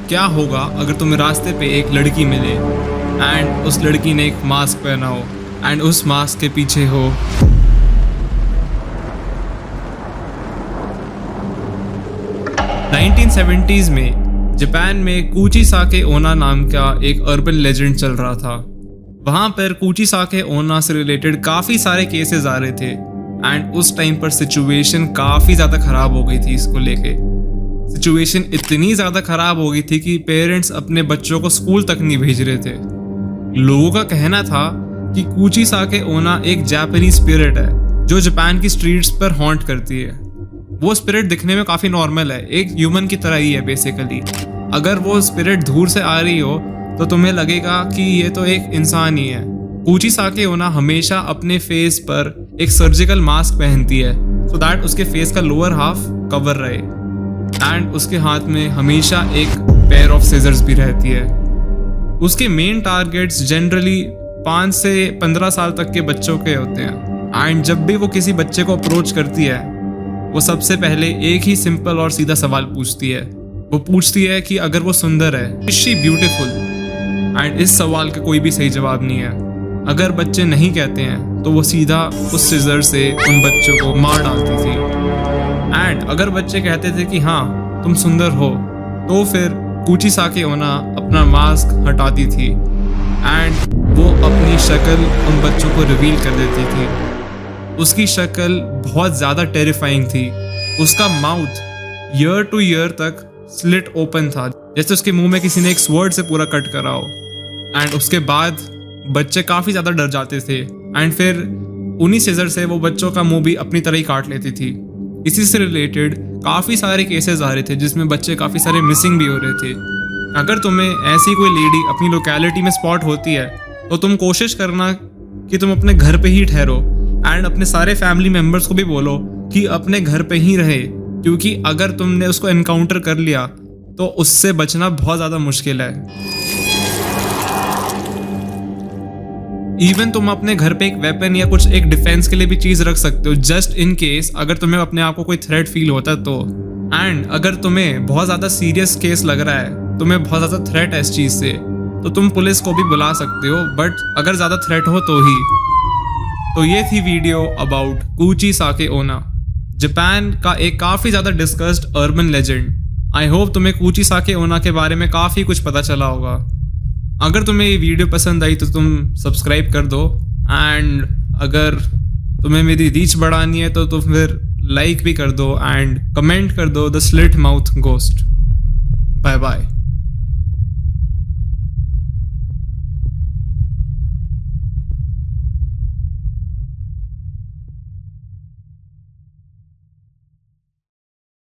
क्या होगा अगर तुम्हें रास्ते पे एक लड़की मिले एंड उस लड़की ने एक मास्क पहना हो एंड उस मास्क के पीछे हो (1970s) में जापान में कुचिसाके ओना नाम का एक अर्बन लेजेंड चल रहा था। वहाँ पर कुचिसाके ओना से रिलेटेड काफ़ी सारे केसेस आ रहे थे एंड उस टाइम पर सिचुएशन काफ़ी ज़्यादा ख़राब हो गई थी। इसको लेके सिचुएशन इतनी ज़्यादा ख़राब हो गई थी कि पेरेंट्स अपने बच्चों को स्कूल तक नहीं भेज रहे थे। लोगों का कहना था कि कुचिसाके ओना एक जापानीज स्पिरिट है जो जापान की स्ट्रीट्स पर हॉन्ट करती है। वो स्पिरिट दिखने में काफ़ी नॉर्मल है, एक ह्यूमन की तरह ही है बेसिकली। अगर वो स्पिरिट दूर से आ रही हो तो तुम्हें लगेगा कि ये तो एक इंसान ही है। कुचिसाके ओना हमेशा अपने फेस पर एक सर्जिकल मास्क पहनती है सो दैट उसके फेस का लोअर हाफ कवर रहे एंड उसके हाथ में हमेशा एक पेयर ऑफ सीजर्स भी रहती है। उसके मेन टारगेट्स जनरली 5 से 15 साल तक के बच्चों के होते हैं एंड जब भी वो किसी बच्चे को अप्रोच करती है वो सबसे पहले एक ही सिंपल और सीधा सवाल पूछती है। वो पूछती है कि अगर वो सुंदर है, इज शी ब्यूटीफुल? एंड इस सवाल का कोई भी सही जवाब नहीं है। अगर बच्चे नहीं कहते हैं तो वो सीधा उस सीजर से उन बच्चों को मार डालती थी एंड अगर बच्चे कहते थे कि हाँ तुम सुंदर हो तो फिर कुचिसाके ओना अपना मास्क हटाती थी एंड वो अपनी शक्ल उन बच्चों को रिवील कर देती थी। उसकी शक्ल बहुत ज़्यादा टेरिफाइंग थी। उसका माउथ ईयर टू ईयर तक स्लिट ओपन था, जैसे उसके मुंह में किसी ने एक स्वर्ड से पूरा कट करा हो एंड उसके बाद बच्चे काफ़ी ज़्यादा डर जाते थे एंड फिर उन्हीं सीजर से वो बच्चों का मुंह भी अपनी तरह ही काट लेती थी। इसी से रिलेटेड काफ़ी सारे केसेस आ रहे थे जिसमें बच्चे काफ़ी सारे मिसिंग भी हो रहे थे। अगर तुम्हें ऐसी कोई लेडी अपनी लोकेलिटी में स्पॉट होती है तो तुम कोशिश करना कि तुम अपने घर पे ही ठहरो एंड अपने सारे फैमिली मेम्बर्स को भी बोलो कि अपने घर पे ही रहे, क्योंकि अगर तुमने उसको एनकाउंटर कर लिया तो उससे बचना बहुत ज़्यादा मुश्किल है। इवन तुम अपने घर पे एक वेपन या कुछ एक डिफेंस के लिए भी चीज़ रख सकते हो जस्ट इन केस अगर तुम्हें अपने आप को कोई थ्रेट फील होता है तो। एंड अगर तुम्हें बहुत ज़्यादा सीरियस केस लग रहा है, तुम्हें बहुत ज़्यादा थ्रेट है इस चीज़ से, तो तुम पुलिस को भी बुला सकते हो, बट अगर ज़्यादा थ्रेट हो तो ही। तो ये थी वीडियो अबाउट कुचिसाके ओना, जापान का एक काफ़ी ज़्यादा discussed urban legend. I hope तुम्हें कुचिसाके ओना के बारे में काफ़ी कुछ पता चला होगा। अगर तुम्हें ये वीडियो पसंद आई तो तुम सब्सक्राइब कर दो एंड अगर तुम्हें मेरी रीच बढ़ानी है तो तुम फिर लाइक भी कर दो एंड कमेंट कर दो the slit mouth ghost. Bye bye.